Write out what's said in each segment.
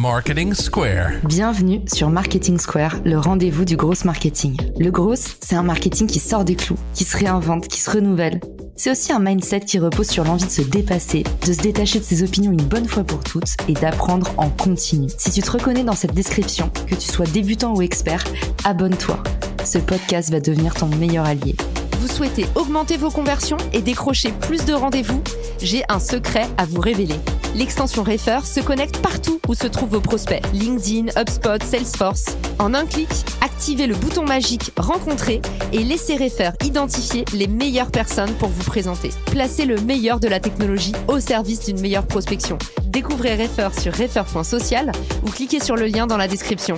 Marketing Square. Bienvenue sur Marketing Square, le rendez-vous du gros marketing. Le gros, c'est un marketing qui sort des clous, qui se réinvente, qui se renouvelle. C'est aussi un mindset qui repose sur l'envie de se dépasser, de se détacher de ses opinions une bonne fois pour toutes et d'apprendre en continu. Si tu te reconnais dans cette description, que tu sois débutant ou expert, abonne-toi. Ce podcast va devenir ton meilleur allié. Vous souhaitez augmenter vos conversions et décrocher plus de rendez-vous? J'ai un secret à vous révéler. L'extension Refer se connecte partout où se trouvent vos prospects. LinkedIn, HubSpot, Salesforce. En un clic, activez le bouton magique Rencontrer et laissez Refer identifier les meilleures personnes pour vous présenter. Placez le meilleur de la technologie au service d'une meilleure prospection. Découvrez Refer sur refer.social ou cliquez sur le lien dans la description.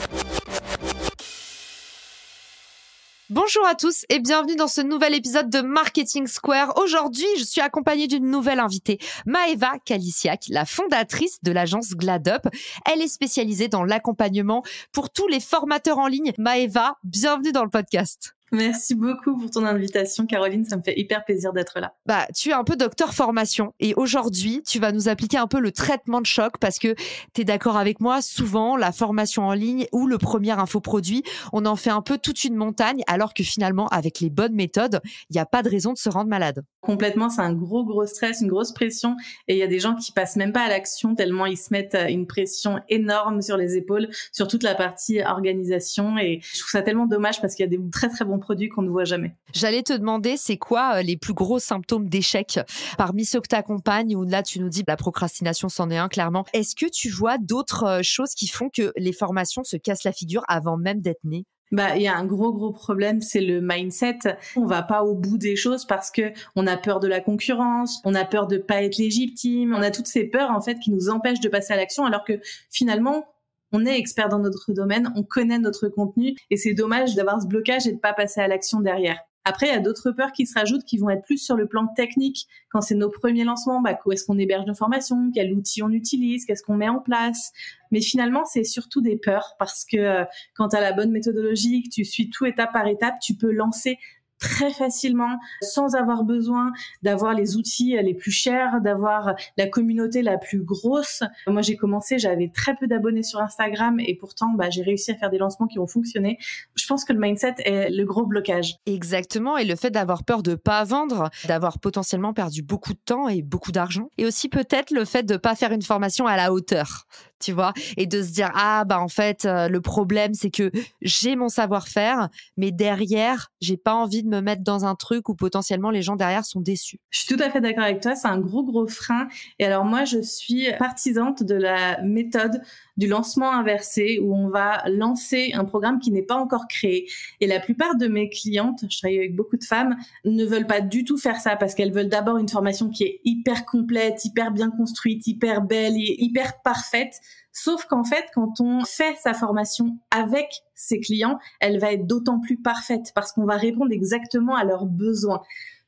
Bonjour à tous et bienvenue dans ce nouvel épisode de Marketing Square. Aujourd'hui, je suis accompagnée d'une nouvelle invitée, Maëva Kalisiak, la fondatrice de l'agence GladUp. Elle est spécialisée dans l'accompagnement pour tous les formateurs en ligne. Maëva, bienvenue dans le podcast. Merci beaucoup pour ton invitation, Caroline. Ça me fait hyper plaisir d'être là. Tu es un peu docteur formation et aujourd'hui, tu vas nous appliquer un peu le traitement de choc parce que tu es d'accord avec moi, souvent, la formation en ligne ou le premier infoproduit, on en fait un peu toute une montagne alors que finalement, avec les bonnes méthodes, il n'y a pas de raison de se rendre malade. Complètement, c'est un gros stress, une grosse pression et il y a des gens qui passent même pas à l'action tellement ils se mettent une pression énorme sur les épaules, sur toute la partie organisation et je trouve ça tellement dommage parce qu'il y a des très bons produits qu'on ne voit jamais. J'allais te demander, c'est quoi les plus gros symptômes d'échec parmi ceux que tu accompagnes où là tu nous dis la procrastination c'en est un clairement. Est-ce que tu vois d'autres choses qui font que les formations se cassent la figure avant même d'être nées? Il y a un gros problème, c'est le mindset. On va pas au bout des choses parce que on a peur de la concurrence, on a peur de pas être légitime, on a toutes ces peurs en fait qui nous empêchent de passer à l'action alors que finalement on est expert dans notre domaine, on connaît notre contenu et c'est dommage d'avoir ce blocage et de pas passer à l'action derrière. Après, il y a d'autres peurs qui se rajoutent qui vont être plus sur le plan technique. Quand c'est nos premiers lancements, où est-ce qu'on héberge nos formations, quel outil on utilise, qu'est-ce qu'on met en place. Mais finalement, c'est surtout des peurs parce que quand tu as la bonne méthodologie, que tu suis tout étape par étape, tu peux lancer très facilement, sans avoir besoin d'avoir les outils les plus chers, d'avoir la communauté la plus grosse. Moi, j'ai commencé, j'avais très peu d'abonnés sur Instagram et pourtant, j'ai réussi à faire des lancements qui ont fonctionné. Je pense que le mindset est le gros blocage. Exactement, et le fait d'avoir peur de pas vendre, d'avoir potentiellement perdu beaucoup de temps et beaucoup d'argent, et aussi peut-être le fait de pas faire une formation à la hauteur, tu vois, et de se dire en fait le problème c'est que j'ai mon savoir-faire, mais derrière j'ai pas envie de me mettre dans un truc où potentiellement les gens derrière sont déçus. Je suis tout à fait d'accord avec toi, c'est un gros frein. Et alors moi, je suis partisante de la méthode du lancement inversé où on va lancer un programme qui n'est pas encore créé. Et la plupart de mes clientes, je travaille avec beaucoup de femmes, ne veulent pas du tout faire ça parce qu'elles veulent d'abord une formation qui est hyper complète, hyper bien construite, hyper belle et hyper parfaite. Sauf qu'en fait, quand on fait sa formation avec ses clients, elle va être d'autant plus parfaite parce qu'on va répondre exactement à leurs besoins.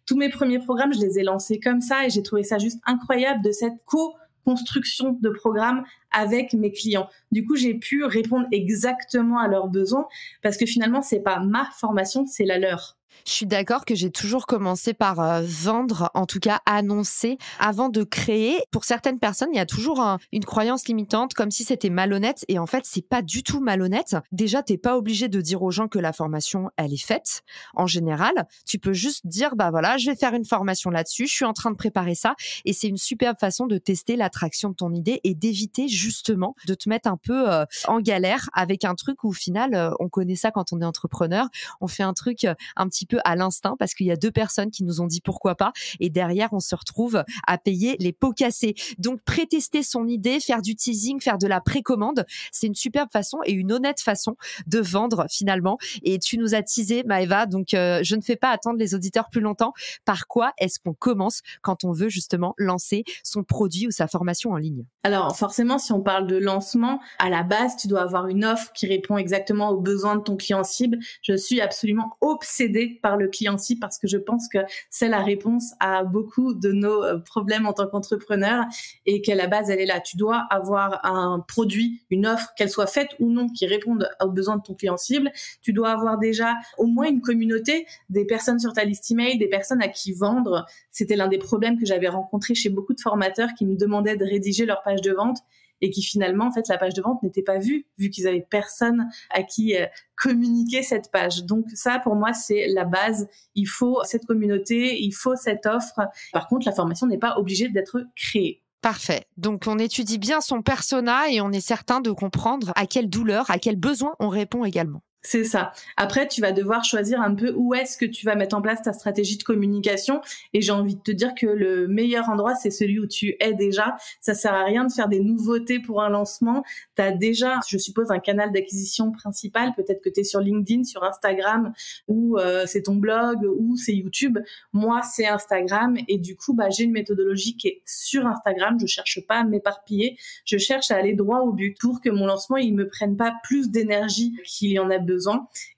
Tous mes premiers programmes, je les ai lancés comme ça et j'ai trouvé ça juste incroyable de cette co-construction de programmes avec mes clients. Du coup, j'ai pu répondre exactement à leurs besoins parce que finalement, c'est pas ma formation, c'est la leur. Je suis d'accord que j'ai toujours commencé par vendre, en tout cas annoncer, avant de créer. Pour certaines personnes, il y a toujours une croyance limitante, comme si c'était malhonnête. Et en fait, c'est pas du tout malhonnête. Déjà, t'es pas obligé de dire aux gens que la formation, elle est faite. En général, tu peux juste dire, voilà, je vais faire une formation là-dessus. Je suis en train de préparer ça. Et c'est une superbe façon de tester l'attraction de ton idée et d'éviter justement de te mettre un peu en galère avec un truc où au final, on connaît ça quand on est entrepreneur. On fait un truc un petit peu à l'instinct parce qu'il y a deux personnes qui nous ont dit pourquoi pas et derrière on se retrouve à payer les pots cassés. Donc prétester son idée, faire du teasing, faire de la précommande, c'est une superbe façon et une honnête façon de vendre finalement. Et tu nous as teasé Maëva, donc je ne fais pas attendre les auditeurs plus longtemps. Par quoi est-ce qu'on commence quand on veut justement lancer son produit ou sa formation en ligne? Alors forcément, si on parle de lancement, à la base, tu dois avoir une offre qui répond exactement aux besoins de ton client cible. Je suis absolument obsédée par le client cible parce que je pense que c'est la réponse à beaucoup de nos problèmes en tant qu'entrepreneur et qu'à la base, elle est là. Tu dois avoir un produit, une offre, qu'elle soit faite ou non, qui réponde aux besoins de ton client cible. Tu dois avoir déjà au moins une communauté, des personnes sur ta liste email, des personnes à qui vendre. C'était l'un des problèmes que j'avais rencontré chez beaucoup de formateurs qui me demandaient de rédiger leur page de vente et qui finalement, en fait, la page de vente n'était pas vue, vu qu'ils avaient personne à qui communiquer cette page. Donc ça, pour moi, c'est la base. Il faut cette communauté, il faut cette offre. Par contre, la formation n'est pas obligée d'être créée. Parfait. Donc, on étudie bien son persona et on est certain de comprendre à quelle douleur, à quel besoin on répond également. C'est ça. Après, tu vas devoir choisir un peu où est-ce que tu vas mettre en place ta stratégie de communication. Et j'ai envie de te dire que le meilleur endroit, c'est celui où tu es déjà. Ça sert à rien de faire des nouveautés pour un lancement. Tu as déjà, je suppose, un canal d'acquisition principal. Peut-être que tu es sur LinkedIn, sur Instagram, ou c'est ton blog, ou c'est YouTube. Moi, c'est Instagram. Et du coup, j'ai une méthodologie qui est sur Instagram. Je cherche pas à m'éparpiller. Je cherche à aller droit au but pour que mon lancement, il me prenne pas plus d'énergie qu'il y en a besoin.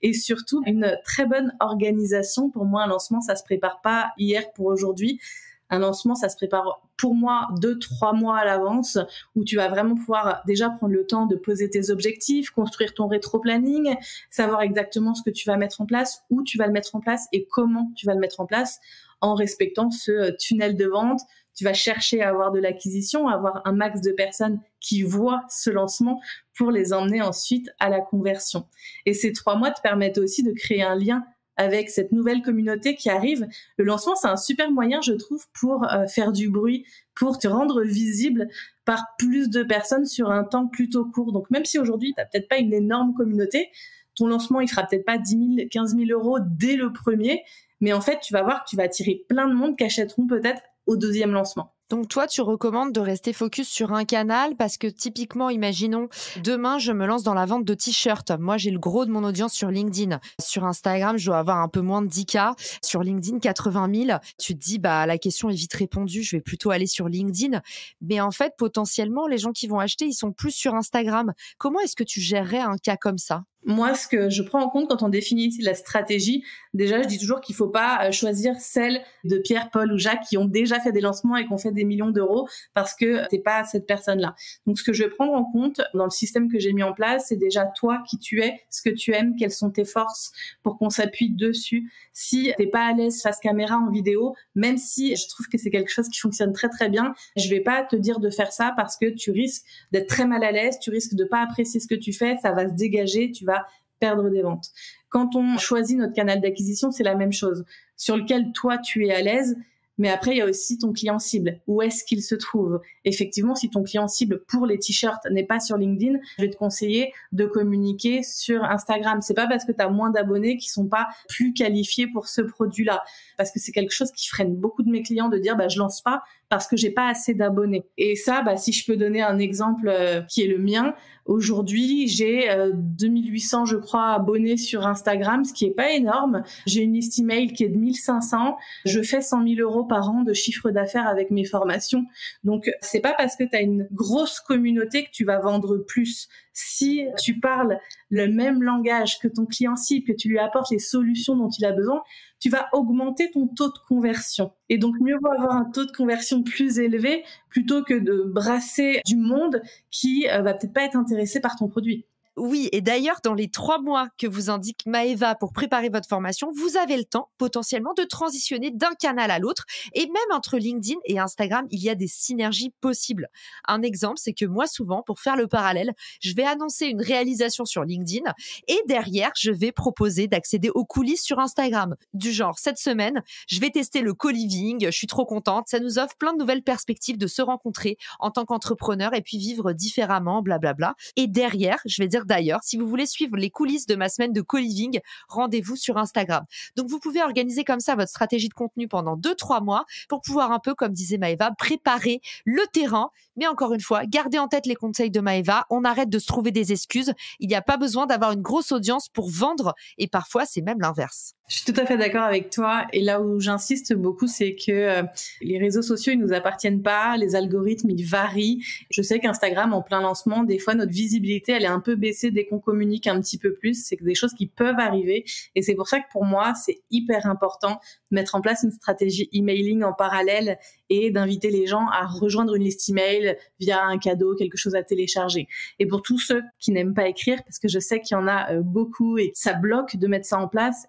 Et surtout, une très bonne organisation. Pour moi, un lancement, ça se prépare pas hier pour aujourd'hui. Un lancement, ça se prépare pour moi 2-3 mois à l'avance, où tu vas vraiment pouvoir déjà prendre le temps de poser tes objectifs, construire ton rétro-planning, savoir exactement ce que tu vas mettre en place, où tu vas le mettre en place et comment tu vas le mettre en place en respectant ce tunnel de vente. Tu vas chercher à avoir de l'acquisition, à avoir un max de personnes qui voient ce lancement pour les emmener ensuite à la conversion. Et ces 3 mois te permettent aussi de créer un lien avec cette nouvelle communauté qui arrive. Le lancement, c'est un super moyen, je trouve, pour faire du bruit, pour te rendre visible par plus de personnes sur un temps plutôt court. Donc même si aujourd'hui, tu n'as peut-être pas une énorme communauté, ton lancement, il fera peut-être pas 10 000, 15 000 euros dès le premier, mais en fait, tu vas voir que tu vas attirer plein de monde qui achèteront peut-être au deuxième lancement. Donc toi, tu recommandes de rester focus sur un canal parce que typiquement, imaginons, demain, je me lance dans la vente de t-shirts. Moi, j'ai le gros de mon audience sur LinkedIn. Sur Instagram, je dois avoir un peu moins de 10K. Sur LinkedIn, 80 000. Tu te dis, la question est vite répondue. Je vais plutôt aller sur LinkedIn. Mais en fait, potentiellement, les gens qui vont acheter, ils sont plus sur Instagram. Comment est-ce que tu gérerais un cas comme ça ? Moi, ce que je prends en compte quand on définit la stratégie, déjà, je dis toujours qu'il faut pas choisir celle de Pierre, Paul ou Jacques qui ont déjà fait des lancements et qui ont fait des millions d'euros parce que t'es pas cette personne-là. Donc, ce que je vais prendre en compte dans le système que j'ai mis en place, c'est déjà toi qui tu es, ce que tu aimes, quelles sont tes forces pour qu'on s'appuie dessus. Si t'es pas à l'aise face caméra en vidéo, même si je trouve que c'est quelque chose qui fonctionne très très bien, je vais pas te dire de faire ça parce que tu risques d'être très mal à l'aise, tu risques de pas apprécier ce que tu fais, ça va se dégager, tu vas perdre des ventes. Quand on choisit notre canal d'acquisition, c'est la même chose, sur lequel toi tu es à l'aise, mais après il y a aussi ton client cible. Où est-ce qu'il se trouve ? Effectivement, si ton client cible pour les t-shirts n'est pas sur LinkedIn, je vais te conseiller de communiquer sur Instagram. C'est pas parce que tu as moins d'abonnés qui sont pas plus qualifiés pour ce produit-là, parce que c'est quelque chose qui freine beaucoup de mes clients de dire je lance pas parce que j'ai pas assez d'abonnés. Et ça, si je peux donner un exemple qui est le mien, aujourd'hui, j'ai 2800, je crois, abonnés sur Instagram, ce qui est pas énorme. J'ai une liste email qui est de 1500. Je fais 100 000 euros par an de chiffre d'affaires avec mes formations. Donc, c'est pas parce que tu as une grosse communauté que tu vas vendre plus. Si tu parles le même langage que ton client cible, que tu lui apportes les solutions dont il a besoin, tu vas augmenter ton taux de conversion. Et donc, mieux vaut avoir un taux de conversion plus élevé plutôt que de brasser du monde qui va peut-être pas être intéressé par ton produit. Oui, et d'ailleurs, dans les 3 mois que vous indique Maëva pour préparer votre formation, vous avez le temps potentiellement de transitionner d'un canal à l'autre. Et même entre LinkedIn et Instagram, il y a des synergies possibles. Un exemple, c'est que moi, souvent, pour faire le parallèle, je vais annoncer une réalisation sur LinkedIn et derrière, je vais proposer d'accéder aux coulisses sur Instagram. Du genre, cette semaine, je vais tester le co-living, je suis trop contente, ça nous offre plein de nouvelles perspectives de se rencontrer en tant qu'entrepreneur et puis vivre différemment, blablabla. Et derrière, je vais dire d'ailleurs, si vous voulez suivre les coulisses de ma semaine de co-living, rendez-vous sur Instagram. Donc, vous pouvez organiser comme ça votre stratégie de contenu pendant 2-3 mois pour pouvoir un peu, comme disait Maëva, préparer le terrain. Mais encore une fois, gardez en tête les conseils de Maëva. On arrête de se trouver des excuses. Il n'y a pas besoin d'avoir une grosse audience pour vendre et parfois, c'est même l'inverse. Je suis tout à fait d'accord avec toi. Et là où j'insiste beaucoup, c'est que les réseaux sociaux, ils nous appartiennent pas. Les algorithmes, ils varient. Je sais qu'Instagram, en plein lancement, des fois, notre visibilité, elle est un peu baissée dès qu'on communique un petit peu plus. C'est des choses qui peuvent arriver. Et c'est pour ça que pour moi, c'est hyper important de mettre en place une stratégie emailing en parallèle et d'inviter les gens à rejoindre une liste email via un cadeau, quelque chose à télécharger. Et pour tous ceux qui n'aiment pas écrire, parce que je sais qu'il y en a beaucoup et que ça bloque de mettre ça en place,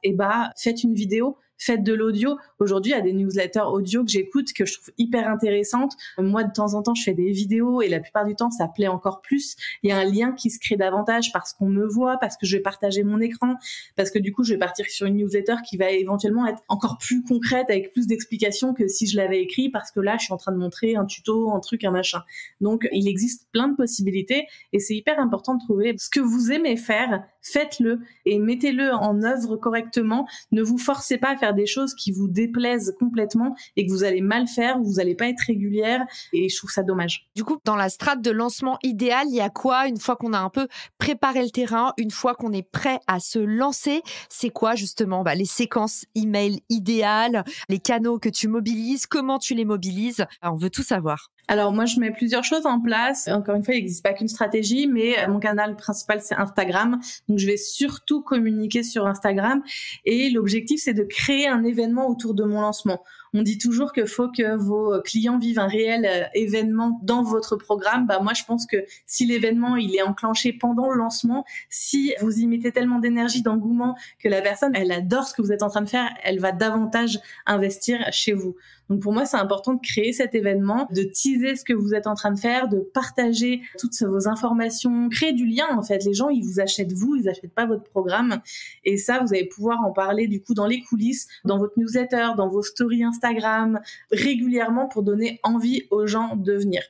faites une vidéo, faites de l'audio. Aujourd'hui, il y a des newsletters audio que j'écoute, que je trouve hyper intéressantes. Moi, de temps en temps, je fais des vidéos et la plupart du temps, ça plaît encore plus. Il y a un lien qui se crée davantage parce qu'on me voit, parce que je vais partager mon écran, parce que du coup, je vais partir sur une newsletter qui va éventuellement être encore plus concrète avec plus d'explications que si je l'avais écrit, parce que là, je suis en train de montrer un tuto, un truc, un machin. Donc, il existe plein de possibilités et c'est hyper important de trouver ce que vous aimez faire, faites-le et mettez-le en œuvre correctement. Ne vous forcez pas à faire des choses qui vous déplaisent complètement et que vous allez mal faire ou vous allez pas être régulière, et je trouve ça dommage. Du coup, dans la strate de lancement idéal, il y a quoi une fois qu'on a un peu préparé le terrain, une fois qu'on est prêt à se lancer? C'est quoi justement les séquences email idéales, les canaux que tu mobilises, comment tu les mobilises? On veut tout savoir. Alors moi, je mets plusieurs choses en place. Encore une fois, il n'existe pas qu'une stratégie, mais mon canal principal, c'est Instagram. Donc je vais surtout communiquer sur Instagram et l'objectif, c'est de créer un événement autour de mon lancement. On dit toujours qu'il faut que vos clients vivent un réel événement dans votre programme. Moi, je pense que si l'événement, il est enclenché pendant le lancement, si vous y mettez tellement d'énergie, d'engouement que la personne, elle adore ce que vous êtes en train de faire, elle va davantage investir chez vous. Donc pour moi, c'est important de créer cet événement, de teaser ce que vous êtes en train de faire, de partager toutes vos informations, créer du lien en fait. Les gens, ils vous achètent vous, ils achètent pas votre programme. Et ça, vous allez pouvoir en parler du coup dans les coulisses, dans votre newsletter, dans vos stories Instagram, régulièrement pour donner envie aux gens de venir.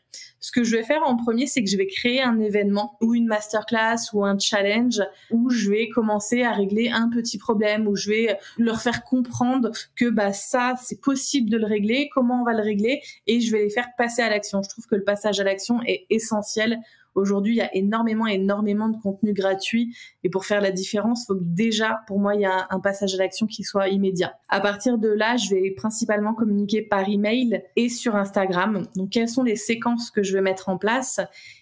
Ce que je vais faire en premier, c'est que je vais créer un événement ou une masterclass ou un challenge où je vais commencer à régler un petit problème, où je vais leur faire comprendre que ça, c'est possible de le régler, comment on va le régler, et je vais les faire passer à l'action. Je trouve que le passage à l'action est essentiel. Aujourd'hui, il y a énormément de contenu gratuit et pour faire la différence, il faut que déjà, pour moi, il y a un passage à l'action qui soit immédiat. À partir de là, je vais principalement communiquer par email et sur Instagram. Donc, quelles sont les séquences que je vais mettre en place?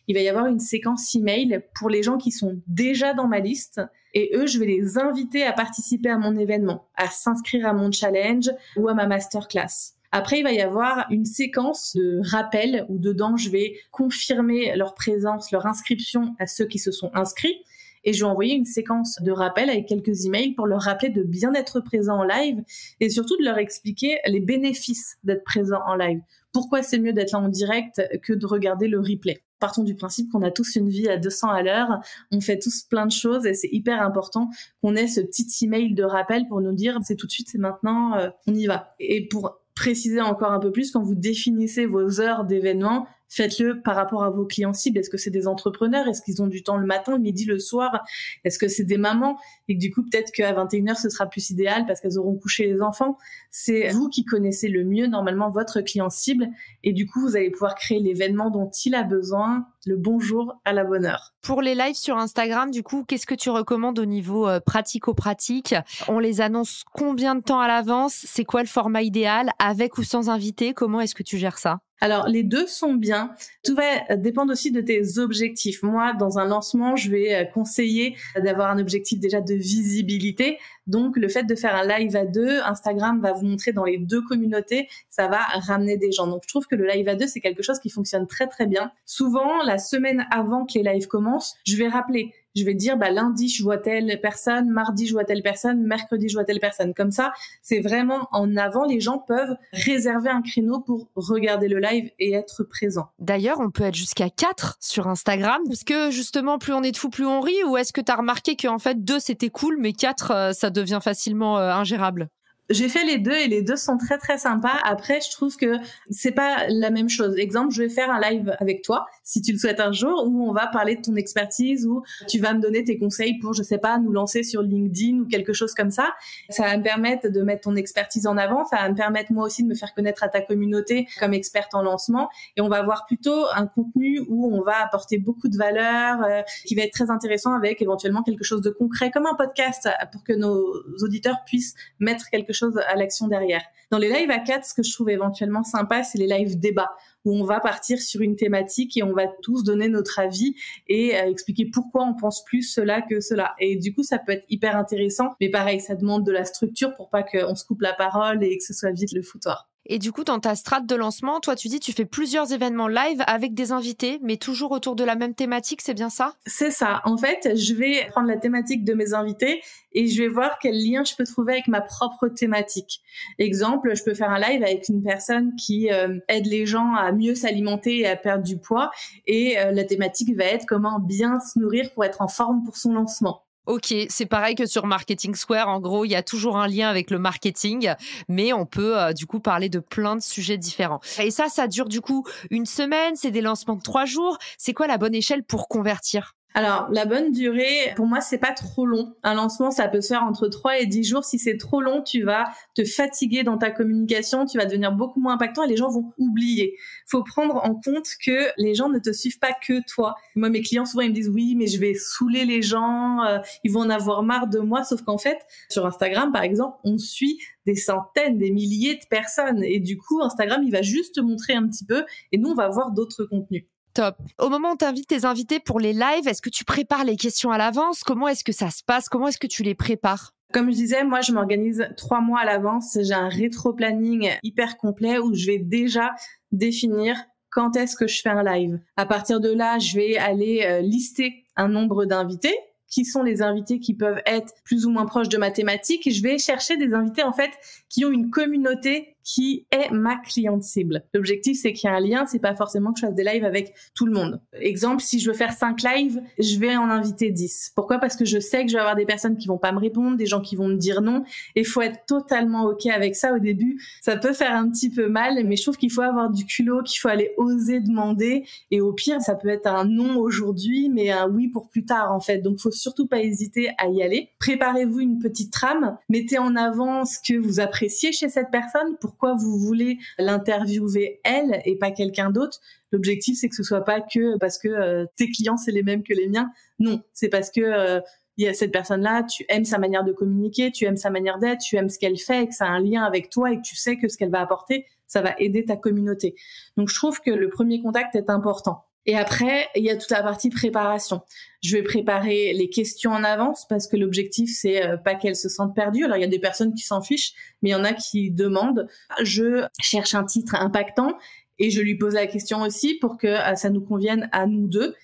Il va y avoir une séquence email pour les gens qui sont déjà dans ma liste et eux, je vais les inviter à participer à mon événement, à s'inscrire à mon challenge ou à ma masterclass. Après, il va y avoir une séquence de rappel où dedans, je vais confirmer leur présence, leur inscription à ceux qui se sont inscrits. Et je vais envoyer une séquence de rappel avec quelques emails pour leur rappeler de bien être présent en live et surtout de leur expliquer les bénéfices d'être présent en live. Pourquoi c'est mieux d'être là en direct que de regarder le replay. Partons du principe qu'on a tous une vie à 200 à l'heure, on fait tous plein de choses et c'est hyper important qu'on ait ce petit email de rappel pour nous dire c'est tout de suite, c'est maintenant, on y va. Et pour préciser encore un peu plus, quand vous définissez vos heures d'événement, faites-le par rapport à vos clients cibles. Est-ce que c'est des entrepreneurs? Est-ce qu'ils ont du temps le matin, le midi, le soir? Est-ce que c'est des mamans? Et que du coup, peut-être qu'à 21h, ce sera plus idéal parce qu'elles auront couché les enfants. C'est vous qui connaissez le mieux, normalement, votre client cible. Et du coup, vous allez pouvoir créer l'événement dont il a besoin, le bon jour à la bonne heure. Pour les lives sur Instagram, du coup, qu'est-ce que tu recommandes au niveau pratico-pratique? On les annonce combien de temps à l'avance? C'est quoi le format idéal? Avec ou sans invité? Comment est-ce que tu gères ça? Alors, les deux sont bien. Tout va dépendre aussi de tes objectifs. Moi, dans un lancement, je vais conseiller d'avoir un objectif déjà de visibilité. Donc, le fait de faire un live à deux, Instagram va vous montrer dans les deux communautés, ça va ramener des gens. Donc, je trouve que le live à deux, c'est quelque chose qui fonctionne très, très bien. Souvent, la semaine avant que les lives commencent, je vais rappeler. Je vais dire, lundi, je vois telle personne, mardi, je vois telle personne, mercredi, je vois telle personne. Comme ça, c'est vraiment en avant. Les gens peuvent réserver un créneau pour regarder le live et être présent. D'ailleurs, on peut être jusqu'à 4 sur Instagram. Est-ce que justement, plus on est de fous, plus on rit? Ou est-ce que tu as remarqué qu'en fait, 2, c'était cool, mais 4, ça devient facilement ingérable? J'ai fait les deux et les deux sont très très sympas. Après, je trouve que c'est pas la même chose. Exemple, je vais faire un live avec toi, si tu le souhaites un jour, où on va parler de ton expertise, où tu vas me donner tes conseils pour, je sais pas, nous lancer sur LinkedIn ou quelque chose comme ça. Ça va me permettre de mettre ton expertise en avant. Ça va me permettre moi aussi de me faire connaître à ta communauté comme experte en lancement. Et on va avoir plutôt un contenu où on va apporter beaucoup de valeur, qui va être très intéressant avec éventuellement quelque chose de concret, comme un podcast, pour que nos auditeurs puissent mettre quelque chose à l'action derrière. Dans les lives à 4, ce que je trouve éventuellement sympa, c'est les lives débats, où on va partir sur une thématique et on va tous donner notre avis et expliquer pourquoi on pense plus cela que cela. Et du coup, ça peut être hyper intéressant, mais pareil, ça demande de la structure pour pas qu'on se coupe la parole et que ce soit vite le foutoir. Et du coup, dans ta strate de lancement, toi, tu dis tu fais plusieurs événements live avec des invités, mais toujours autour de la même thématique, c'est bien ça? C'est ça. En fait, je vais prendre la thématique de mes invités et je vais voir quel lien je peux trouver avec ma propre thématique. Exemple, je peux faire un live avec une personne qui aide les gens à mieux s'alimenter et à perdre du poids. Et la thématique va être comment bien se nourrir pour être en forme pour son lancement. Ok, c'est pareil que sur Marketing Square. En gros, il y a toujours un lien avec le marketing, mais on peut du coup parler de plein de sujets différents. Et ça dure du coup une semaine, c'est des lancements de 3 jours. C'est quoi la bonne échelle pour convertir? Alors, la bonne durée, pour moi, c'est pas trop long. Un lancement, ça peut se faire entre 3 et 10 jours. Si c'est trop long, tu vas te fatiguer dans ta communication, tu vas devenir beaucoup moins impactant et les gens vont oublier. Faut prendre en compte que les gens ne te suivent pas que toi. Moi, mes clients, souvent, ils me disent oui, mais je vais saouler les gens, ils vont en avoir marre de moi. Sauf qu'en fait, sur Instagram, par exemple, on suit des centaines, des milliers de personnes. Et du coup, Instagram, il va juste te montrer un petit peu et nous, on va voir d'autres contenus. Top. Au moment où tu invites tes invités pour les lives, est-ce que tu prépares les questions à l'avance? Comment est-ce que ça se passe? Comment est-ce que tu les prépares? Comme je disais, moi, je m'organise 3 mois à l'avance. J'ai un rétro-planning hyper complet où je vais déjà définir quand est-ce que je fais un live. À partir de là, je vais aller lister un nombre d'invités. Qui sont les invités qui peuvent être plus ou moins proches de ma thématique. Et je vais chercher des invités, en fait, qui ont une communauté qui est ma cliente cible. L'objectif, c'est qu'il y ait un lien. C'est pas forcément que je fasse des lives avec tout le monde. Exemple, si je veux faire 5 lives, je vais en inviter 10. Pourquoi? Parce que je sais que je vais avoir des personnes qui vont pas me répondre, des gens qui vont me dire non. Et il faut être totalement OK avec ça au début. Ça peut faire un petit peu mal, mais je trouve qu'il faut avoir du culot, qu'il faut aller oser demander. Et au pire, ça peut être un non aujourd'hui, mais un oui pour plus tard, en fait. Donc, faut surtout pas hésiter à y aller. Préparez-vous une petite trame. Mettez en avant ce que vous appréciez chez cette personne. Pourquoi vous voulez l'interviewer elle et pas quelqu'un d'autre. L'objectif, c'est que ce soit pas que parce que tes clients, c'est les mêmes que les miens. Non, c'est parce que il y a cette personne-là, tu aimes sa manière de communiquer, tu aimes sa manière d'être, tu aimes ce qu'elle fait et que ça a un lien avec toi et que tu sais que ce qu'elle va apporter, ça va aider ta communauté. Donc, je trouve que le premier contact est important. Et après, il y a toute la partie préparation. Je vais préparer les questions en avance parce que l'objectif, c'est pas qu'elles se sentent perdues. Alors, il y a des personnes qui s'en fichent, mais il y en a qui demandent. Je cherche un titre impactant et je lui pose la question aussi pour que ça nous convienne à nous deux.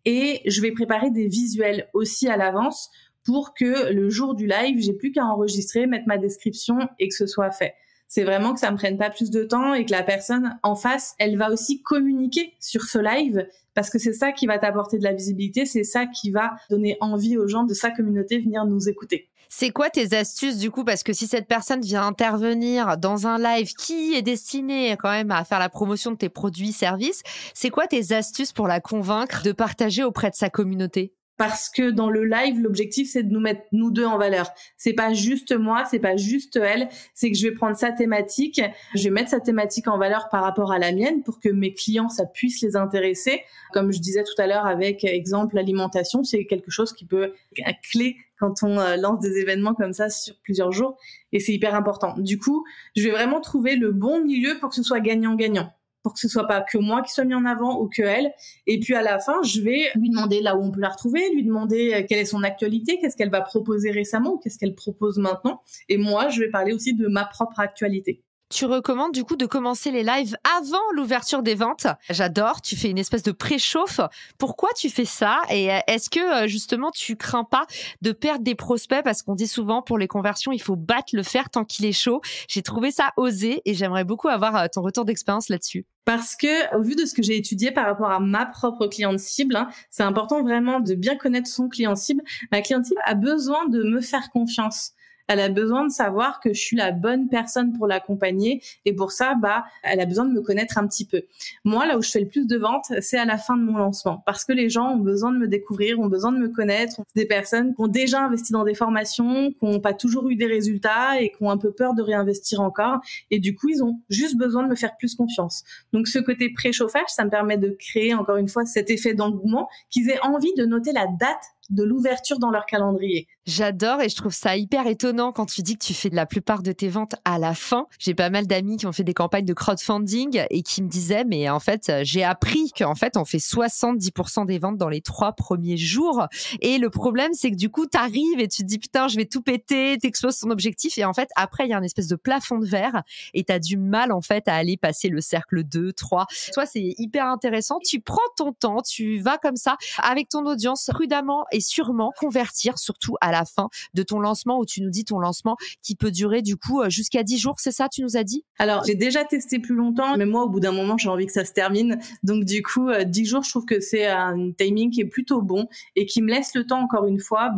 Et je vais préparer des visuels aussi à l'avance pour que le jour du live, j'ai plus qu'à enregistrer, mettre ma description et que ce soit fait. C'est vraiment que ça me prenne pas plus de temps et que la personne en face, elle va aussi communiquer sur ce live parce que c'est ça qui va t'apporter de la visibilité, c'est ça qui va donner envie aux gens de sa communauté de venir nous écouter. C'est quoi tes astuces du coup? Parce que si cette personne vient intervenir dans un live qui est destiné quand même à faire la promotion de tes produits, services, c'est quoi tes astuces pour la convaincre de partager auprès de sa communauté? Parce que dans le live, l'objectif, c'est de nous mettre nous deux en valeur. C'est pas juste moi, c'est pas juste elle, c'est que je vais prendre sa thématique, je vais mettre sa thématique en valeur par rapport à la mienne pour que mes clients, ça puisse les intéresser. Comme je disais tout à l'heure avec exemple l'alimentation, c'est quelque chose qui peut être clé quand on lance des événements comme ça sur plusieurs jours et c'est hyper important. Du coup, je vais vraiment trouver le bon milieu pour que ce soit gagnant-gagnant. Pour que ce soit pas que moi qui soit mis en avant ou que elle. Et puis à la fin, je vais lui demander là où on peut la retrouver, lui demander quelle est son actualité, qu'est-ce qu'elle va proposer récemment ou qu'est-ce qu'elle propose maintenant. Et moi, je vais parler aussi de ma propre actualité. Tu recommandes du coup de commencer les lives avant l'ouverture des ventes. J'adore, tu fais une espèce de préchauffe. Pourquoi tu fais ça? Et est-ce que justement tu crains pas de perdre des prospects? Parce qu'on dit souvent pour les conversions, il faut battre le fer tant qu'il est chaud. J'ai trouvé ça osé et j'aimerais beaucoup avoir ton retour d'expérience là-dessus. Parce que, au vu de ce que j'ai étudié par rapport à ma propre cliente cible, c'est important vraiment de bien connaître son client cible. Ma cliente cible a besoin de me faire confiance. Elle a besoin de savoir que je suis la bonne personne pour l'accompagner et pour ça, elle a besoin de me connaître un petit peu. Moi, là où je fais le plus de ventes, c'est à la fin de mon lancement parce que les gens ont besoin de me découvrir, ont besoin de me connaître. Des personnes qui ont déjà investi dans des formations, qui n'ont pas toujours eu des résultats et qui ont un peu peur de réinvestir encore et du coup, ils ont juste besoin de me faire plus confiance. Donc, ce côté préchauffage, ça me permet de créer encore une fois cet effet d'engouement, qu'ils aient envie de noter la date de l'ouverture dans leur calendrier. J'adore et je trouve ça hyper étonnant quand tu dis que tu fais de la plupart de tes ventes à la fin. J'ai pas mal d'amis qui ont fait des campagnes de crowdfunding et qui me disaient, mais en fait, j'ai appris qu'en fait, on fait 70% des ventes dans les 3 premiers jours. Et le problème, c'est que du coup, t'arrives et tu te dis, putain, je vais tout péter, t'exploses ton objectif. Et en fait, après, il y a une espèce de plafond de verre et t'as du mal, en fait, à aller passer le cercle 2, 3. Toi, c'est hyper intéressant. Tu prends ton temps, tu vas comme ça avec ton audience, prudemment et sûrement convertir, surtout à la fin de ton lancement, où tu nous dis ton lancement qui peut durer du coup jusqu'à 10 jours, c'est ça, tu nous as dit? Alors, j'ai déjà testé plus longtemps, mais moi, au bout d'un moment, j'ai envie que ça se termine. Donc, du coup, 10 jours, je trouve que c'est un timing qui est plutôt bon et qui me laisse le temps, encore une fois,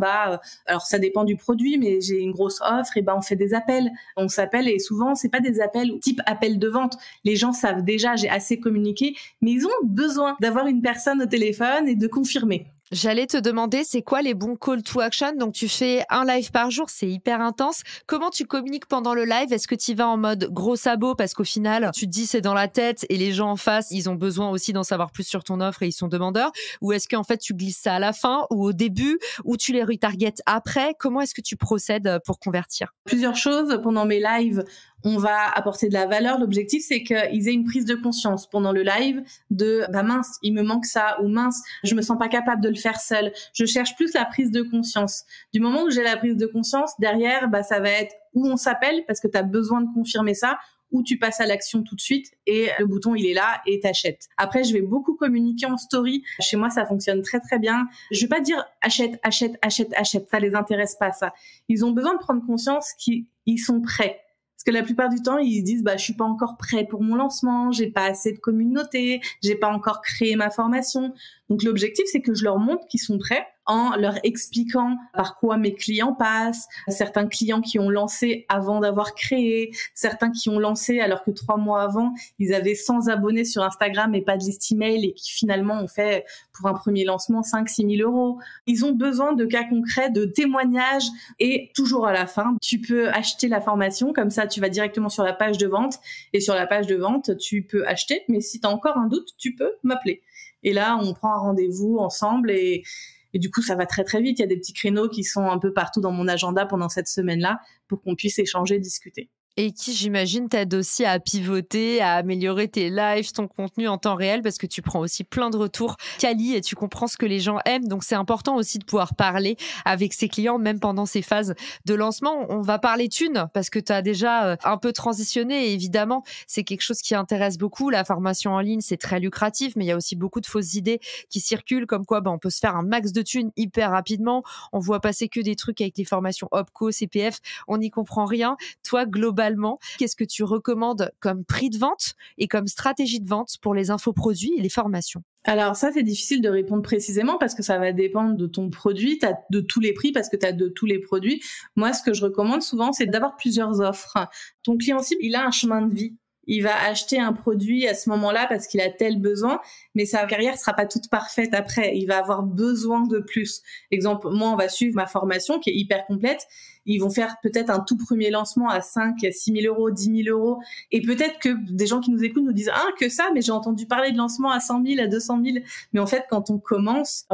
alors ça dépend du produit, mais j'ai une grosse offre et on fait des appels. On s'appelle et souvent, c'est pas des appels type appel de vente. Les gens savent déjà, j'ai assez communiqué, mais ils ont besoin d'avoir une personne au téléphone et de confirmer. J'allais te demander, c'est quoi les bons call to action? Donc, tu fais un live par jour, c'est hyper intense. Comment tu communiques pendant le live? Est-ce que tu y vas en mode gros sabot parce qu'au final, tu te dis c'est dans la tête et les gens en face, ils ont besoin aussi d'en savoir plus sur ton offre et ils sont demandeurs? Ou est-ce qu'en fait, tu glisses ça à la fin ou au début ou tu les retargetes après? Comment est-ce que tu procèdes pour convertir? Plusieurs choses pendant mes lives. On va apporter de la valeur. L'objectif, c'est qu'ils aient une prise de conscience pendant le live de mince, il me manque ça, ou mince, je me sens pas capable de le faire seule. Je cherche plus la prise de conscience. Du moment où j'ai la prise de conscience, derrière, ça va être où on s'appelle parce que tu as besoin de confirmer ça, ou tu passes à l'action tout de suite et le bouton il est là et t'achètes. Après, je vais beaucoup communiquer en story. Chez moi, ça fonctionne très très bien. Je vais pas dire achète, achète, achète, achète. Ça les intéresse pas, ça. Ils ont besoin de prendre conscience qu'ils sont prêts. Parce que la plupart du temps, ils se disent, je suis pas encore prêt pour mon lancement, j'ai pas assez de communauté, j'ai pas encore créé ma formation. Donc, l'objectif, c'est que je leur montre qu'ils sont prêts en leur expliquant par quoi mes clients passent, certains clients qui ont lancé avant d'avoir créé, certains qui ont lancé alors que 3 mois avant, ils avaient 100 abonnés sur Instagram et pas de liste email et qui finalement ont fait pour un premier lancement 5-6 000 euros. Ils ont besoin de cas concrets, de témoignages et toujours à la fin, tu peux acheter la formation, comme ça tu vas directement sur la page de vente et sur la page de vente, tu peux acheter, mais si tu as encore un doute, tu peux m'appeler. Et là, on prend un rendez-vous ensemble et du coup, ça va très très vite. Il y a des petits créneaux qui sont un peu partout dans mon agenda pendant cette semaine-là pour qu'on puisse échanger, discuter. Et qui, j'imagine, t'aide aussi à pivoter, à améliorer tes lives, ton contenu en temps réel, parce que tu prends aussi plein de retours quali et tu comprends ce que les gens aiment. Donc, c'est important aussi de pouvoir parler avec ses clients, même pendant ces phases de lancement. On va parler thunes, parce que tu as déjà un peu transitionné. Et évidemment, c'est quelque chose qui intéresse beaucoup. La formation en ligne, c'est très lucratif, mais il y a aussi beaucoup de fausses idées qui circulent, comme quoi on peut se faire un max de thunes hyper rapidement. On voit passer que des trucs avec les formations OPCO, CPF. On n'y comprend rien. Toi, globalement, qu'est-ce que tu recommandes comme prix de vente et comme stratégie de vente pour les infoproduits et les formations? Alors ça, c'est difficile de répondre précisément parce que ça va dépendre de ton produit, de tous les prix parce que tu as de tous les produits. Moi, ce que je recommande souvent, c'est d'avoir plusieurs offres. Ton client cible, il a un chemin de vie. Il va acheter un produit à ce moment-là parce qu'il a tel besoin, mais sa carrière sera pas toute parfaite après. Il va avoir besoin de plus. Exemple, moi, on va suivre ma formation qui est hyper complète. Ils vont faire peut-être un tout premier lancement à 5, 6 000 euros, 10 000 euros. Et peut-être que des gens qui nous écoutent nous disent « Ah, que ça, mais j'ai entendu parler de lancement à 100 000, à 200 000. » Mais en fait, quand on commence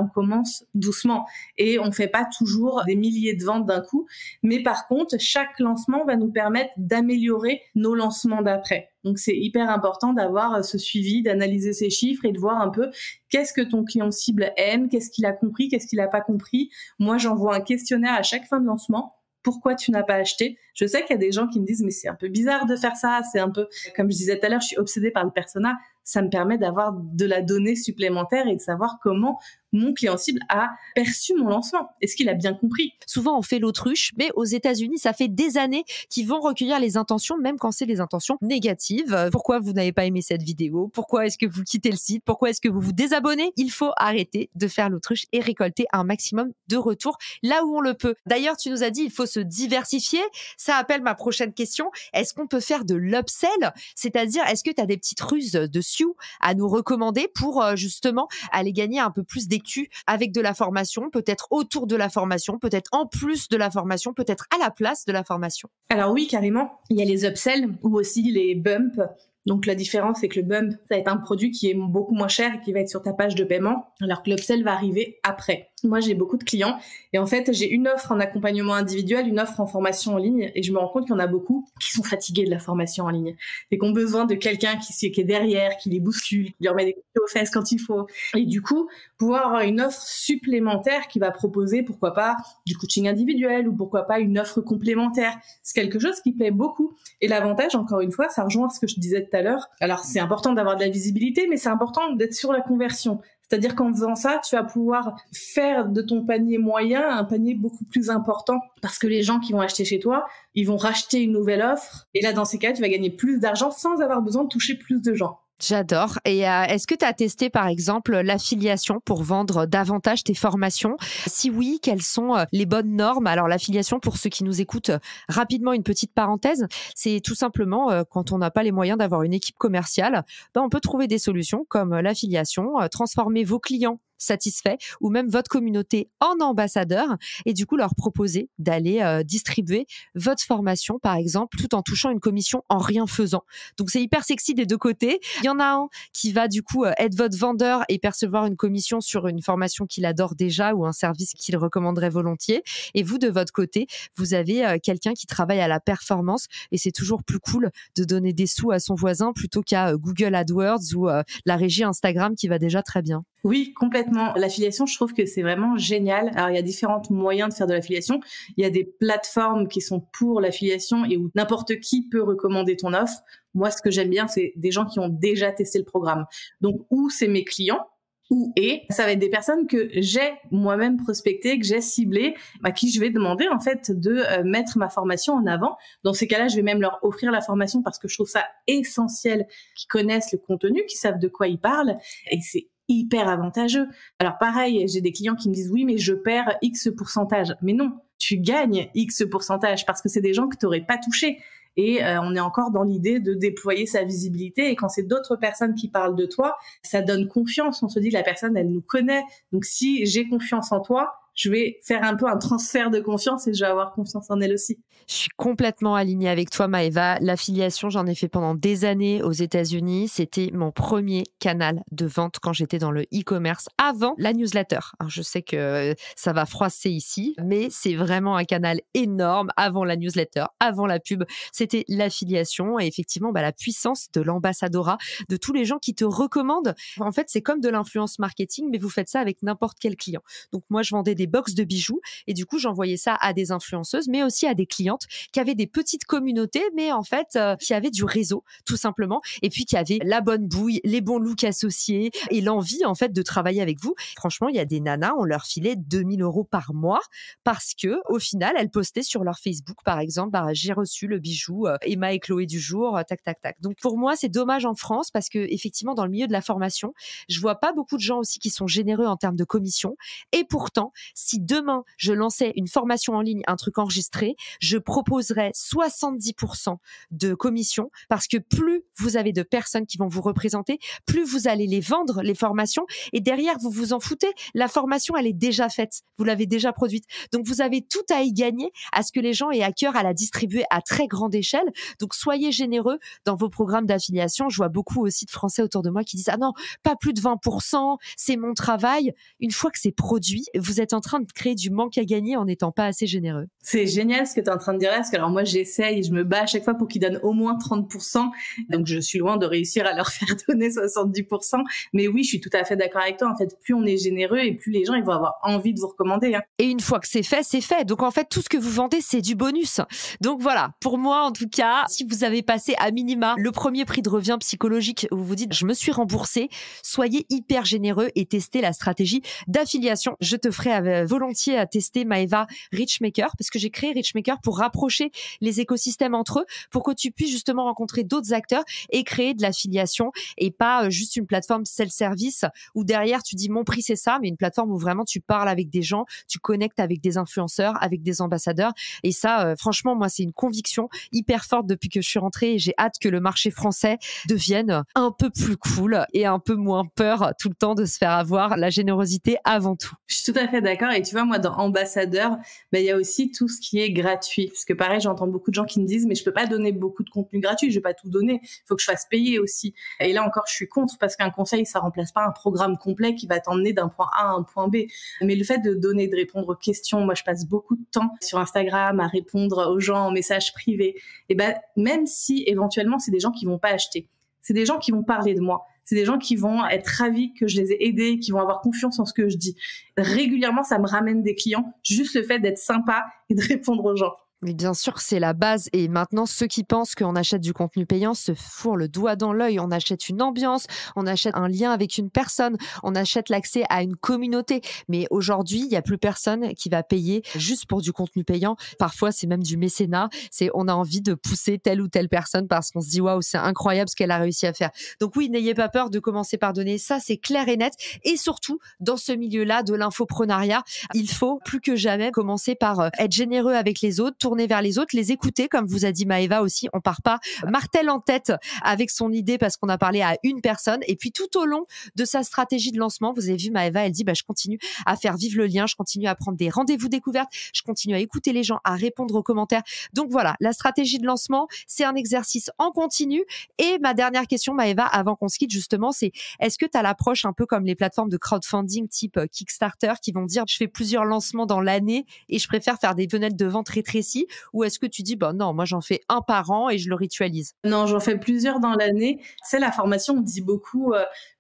doucement. Et on fait pas toujours des milliers de ventes d'un coup. Mais par contre, chaque lancement va nous permettre d'améliorer nos lancements d'après. Donc, c'est hyper important d'avoir ce suivi, d'analyser ces chiffres et de voir un peu qu'est-ce que ton client cible aime, qu'est-ce qu'il a compris, qu'est-ce qu'il a pas compris. Moi, j'envoie un questionnaire à chaque fin de lancement. Pourquoi tu n'as pas acheté? Je sais qu'il y a des gens qui me disent mais c'est un peu bizarre de faire ça, c'est un peu, comme je disais tout à l'heure, je suis obsédée par le persona. Ça me permet d'avoir de la donnée supplémentaire et de savoir comment mon client cible a perçu mon lancement. Est-ce qu'il a bien compris? Souvent, on fait l'autruche, mais aux États-Unis, ça fait des années qu'ils vont recueillir les intentions, même quand c'est des intentions négatives. Pourquoi vous n'avez pas aimé cette vidéo? Pourquoi est-ce que vous quittez le site? Pourquoi est-ce que vous vous désabonnez? Il faut arrêter de faire l'autruche et récolter un maximum de retours là où on le peut. D'ailleurs, tu nous as dit, il faut se diversifier. Ça appelle ma prochaine question. Est-ce qu'on peut faire de l'upsell? C'est-à-dire, est-ce que tu as des petites ruses de SEO à nous recommander pour justement aller gagner un peu plus d'écus avec de la formation, peut-être autour de la formation, peut-être en plus de la formation, peut-être à la place de la formation? Alors oui, carrément. Il y a les upsells ou aussi les bumps. Donc la différence, c'est que le bump, ça va être un produit qui est beaucoup moins cher et qui va être sur ta page de paiement, alors que l'upsell va arriver après. Moi, j'ai beaucoup de clients et en fait, j'ai une offre en accompagnement individuel, une offre en formation en ligne et je me rends compte qu'il y en a beaucoup qui sont fatigués de la formation en ligne et qui ont besoin de quelqu'un qui est derrière, qui les bouscule, qui leur met des coups aux fesses quand il faut. Et du coup, pouvoir avoir une offre supplémentaire qui va proposer, pourquoi pas, du coaching individuel ou pourquoi pas une offre complémentaire. C'est quelque chose qui plaît beaucoup. Et l'avantage, encore une fois, ça rejoint ce que je disais tout à l'heure. Alors, c'est important d'avoir de la visibilité, mais c'est important d'être sur la conversion. C'est-à-dire qu'en faisant ça, tu vas pouvoir faire de ton panier moyen un panier beaucoup plus important parce que les gens qui vont acheter chez toi, ils vont racheter une nouvelle offre. Et là, dans ces cas, tu vas gagner plus d'argent sans avoir besoin de toucher plus de gens. J'adore. Et est-ce que tu as testé, par exemple, l'affiliation pour vendre davantage tes formations? Si oui, quelles sont les bonnes normes? Alors, l'affiliation, pour ceux qui nous écoutent, rapidement, une petite parenthèse, c'est tout simplement quand on n'a pas les moyens d'avoir une équipe commerciale, on peut trouver des solutions comme l'affiliation, transformer vos clients satisfaits ou même votre communauté en ambassadeurs et du coup leur proposer d'aller distribuer votre formation par exemple tout en touchant une commission en rien faisant. Donc c'est hyper sexy des deux côtés. Il y en a un qui va du coup être votre vendeur et percevoir une commission sur une formation qu'il adore déjà ou un service qu'il recommanderait volontiers et vous de votre côté vous avez quelqu'un qui travaille à la performance et c'est toujours plus cool de donner des sous à son voisin plutôt qu'à Google AdWords ou la régie Instagram qui va déjà très bien. Oui, complètement. L'affiliation, je trouve que c'est vraiment génial. Alors, il y a différents moyens de faire de l'affiliation. Il y a des plateformes qui sont pour l'affiliation et où n'importe qui peut recommander ton offre. Moi, ce que j'aime bien, c'est des gens qui ont déjà testé le programme. Donc, ou c'est mes clients, ça va être des personnes que j'ai moi-même prospectées, que j'ai ciblées, à qui je vais demander en fait de mettre ma formation en avant. Dans ces cas-là, je vais même leur offrir la formation parce que je trouve ça essentiel qu'ils connaissent le contenu, qu'ils savent de quoi ils parlent. Et c'est hyper avantageux. Alors pareil, j'ai des clients qui me disent oui, mais je perds X pourcentage. Mais non, tu gagnes X pourcentage parce que c'est des gens que tu n'aurais pas touchés. Et on est encore dans l'idée de déployer sa visibilité. Et quand c'est d'autres personnes qui parlent de toi, ça donne confiance. On se dit la personne, elle nous connaît. Donc si j'ai confiance en toi, je vais faire un peu un transfert de confiance et je vais avoir confiance en elle aussi. Je suis complètement alignée avec toi, Maëva. L'affiliation, j'en ai fait pendant des années aux États-Unis. C'était mon premier canal de vente quand j'étais dans le e-commerce avant la newsletter. Alors, je sais que ça va froisser ici, mais c'est vraiment un canal énorme avant la newsletter, avant la pub. C'était l'affiliation et effectivement, la puissance de l'ambassadorat, de tous les gens qui te recommandent. En fait, c'est comme de l'influence marketing, mais vous faites ça avec n'importe quel client. Donc, moi, je vendais des box de bijoux et du coup, j'envoyais ça à des influenceuses, mais aussi à des clientes qui avaient des petites communautés, mais en fait, qui avaient du réseau, tout simplement, et puis qui avaient la bonne bouille, les bons looks associés et l'envie, en fait, de travailler avec vous. Franchement, il y a des nanas, on leur filait 2000 € par mois parce que, au final, elles postaient sur leur Facebook, par exemple, j'ai reçu le bijou Emma et Chloé du jour, tac, tac, tac. Donc, pour moi, c'est dommage en France parce que, effectivement, dans le milieu de la formation, je vois pas beaucoup de gens aussi qui sont généreux en termes de commission. Et pourtant, si demain, je lançais une formation en ligne, un truc enregistré, je proposerais 70% de commission parce que plus vous avez de personnes qui vont vous représenter, plus vous allez les vendre, les formations, et derrière, vous vous en foutez. La formation, elle est déjà faite. Vous l'avez déjà produite. Donc, vous avez tout à y gagner à ce que les gens aient à cœur à la distribuer à très grande échelle. Donc, soyez généreux dans vos programmes d'affiliation. Je vois beaucoup aussi de Français autour de moi qui disent « Ah non, pas plus de 20%, c'est mon travail ». Une fois que c'est produit, vous êtes en train de créer du manque à gagner en n'étant pas assez généreux. C'est génial ce que tu es en train de dire là, parce que alors moi j'essaye, je me bats à chaque fois pour qu'ils donnent au moins 30%, donc je suis loin de réussir à leur faire donner 70%, mais oui, je suis tout à fait d'accord avec toi, en fait, plus on est généreux et plus les gens ils vont avoir envie de vous recommander. Et une fois que c'est fait, c'est fait. Donc en fait, tout ce que vous vendez, c'est du bonus. Donc voilà, pour moi en tout cas, si vous avez passé à minima le premier prix de revient psychologique où vous vous dites « je me suis remboursé », soyez hyper généreux et testez la stratégie d'affiliation. Je te ferai volontiers à tester, Maëva, Richmaker, parce que j'ai créé Richmaker pour rapprocher les écosystèmes entre eux, pour que tu puisses justement rencontrer d'autres acteurs et créer de l'affiliation et pas juste une plateforme self-service où derrière tu dis mon prix c'est ça, mais une plateforme où vraiment tu parles avec des gens, tu connectes avec des influenceurs influenceurs, avec des ambassadeurs. Et ça, franchement, moi, c'est une conviction hyper forte depuis que je suis rentrée et j'ai hâte que le marché français devienne un peu plus cool et un peu moins peur tout le temps de se faire avoir. La générosité avant tout. Je suis tout à fait d'accord. Et tu vois, moi, dans ambassadeur, il y a aussi tout ce qui est gratuit. Parce que pareil, j'entends beaucoup de gens qui me disent, mais je peux pas donner beaucoup de contenu gratuit, je vais pas tout donner. Il faut que je fasse payer aussi. Et là encore, je suis contre parce qu'un conseil, ça remplace pas un programme complet qui va t'emmener d'un point A à un point B. Mais le fait de donner, de répondre aux questions, moi, je passe beaucoup de temps sur Instagram à répondre aux gens en message privé. Et même si éventuellement, c'est des gens qui vont pas acheter, c'est des gens qui vont parler de moi. C'est des gens qui vont être ravis que je les ai aidés, qui vont avoir confiance en ce que je dis. Régulièrement, ça me ramène des clients, juste le fait d'être sympa et de répondre aux gens. Mais bien sûr, c'est la base. Et maintenant, ceux qui pensent qu'on achète du contenu payant se fourrent le doigt dans l'œil. On achète une ambiance, on achète un lien avec une personne, on achète l'accès à une communauté. Mais aujourd'hui, il n'y a plus personne qui va payer juste pour du contenu payant. Parfois, c'est même du mécénat. On a envie de pousser telle ou telle personne parce qu'on se dit waouh, c'est incroyable ce qu'elle a réussi à faire. Donc oui, n'ayez pas peur de commencer par donner. Ça, c'est clair et net. Et surtout, dans ce milieu-là de l'infoprenariat, il faut plus que jamais commencer par être généreux avec les autres, tourner vers les autres, les écouter, comme vous a dit Maëva aussi. On part pas martel en tête avec son idée parce qu'on a parlé à une personne. Et puis tout au long de sa stratégie de lancement, vous avez vu Maëva, elle dit je continue à faire vivre le lien, je continue à prendre des rendez-vous découvertes, je continue à écouter les gens, à répondre aux commentaires. Donc voilà, la stratégie de lancement, c'est un exercice en continu. Et ma dernière question, Maëva, avant qu'on se quitte justement, c'est est-ce que tu as l'approche un peu comme les plateformes de crowdfunding type Kickstarter qui vont dire je fais plusieurs lancements dans l'année et je préfère faire des fenêtres de vente rétrécies? Ou est-ce que tu dis, non, moi j'en fais un par an et je le ritualise? Non, j'en fais plusieurs dans l'année. C'est la formation, on dit beaucoup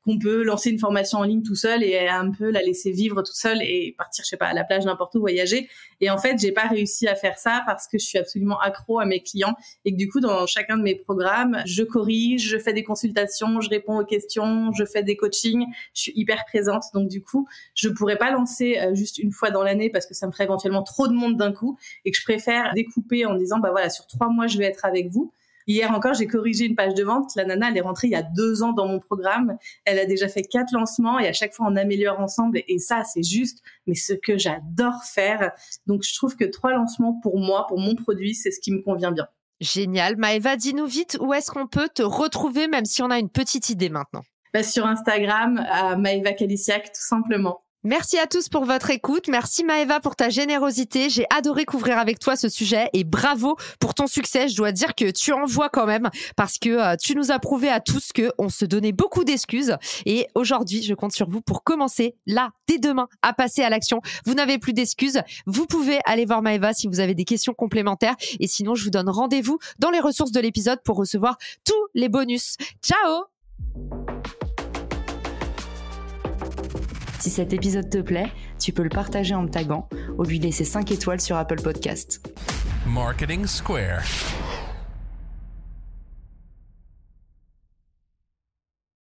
qu'on peut lancer une formation en ligne tout seul et un peu la laisser vivre tout seul et partir, je sais pas, à la plage, n'importe où, voyager. Et en fait, j'ai pas réussi à faire ça parce que je suis absolument accro à mes clients et que du coup, dans chacun de mes programmes, je corrige, je fais des consultations, je réponds aux questions, je fais des coachings, je suis hyper présente. Donc du coup, je pourrais pas lancer juste une fois dans l'année parce que ça me ferait éventuellement trop de monde d'un coup et que je préfère découper en disant, voilà, sur 3 mois, je vais être avec vous. Hier encore, j'ai corrigé une page de vente. La nana, elle est rentrée il y a 2 ans dans mon programme. Elle a déjà fait 4 lancements et à chaque fois, on améliore ensemble. Et ça, c'est juste, mais ce que j'adore faire. Donc, je trouve que 3 lancements pour moi, pour mon produit, c'est ce qui me convient bien. Génial. Maëva, dis-nous vite où est-ce qu'on peut te retrouver, même si on a une petite idée maintenant? Sur Instagram, à Maëva Kalisiak, tout simplement. Merci à tous pour votre écoute. Merci Maëva pour ta générosité. J'ai adoré couvrir avec toi ce sujet et bravo pour ton succès. Je dois dire que tu envoies quand même parce que tu nous as prouvé à tous qu'on se donnait beaucoup d'excuses. Et aujourd'hui, je compte sur vous pour commencer là, dès demain, à passer à l'action. Vous n'avez plus d'excuses. Vous pouvez aller voir Maëva si vous avez des questions complémentaires. Et sinon, je vous donne rendez-vous dans les ressources de l'épisode pour recevoir tous les bonus. Ciao! Si cet épisode te plaît, tu peux le partager en me taguant ou lui laisser 5 étoiles sur Apple Podcast. Marketing Square.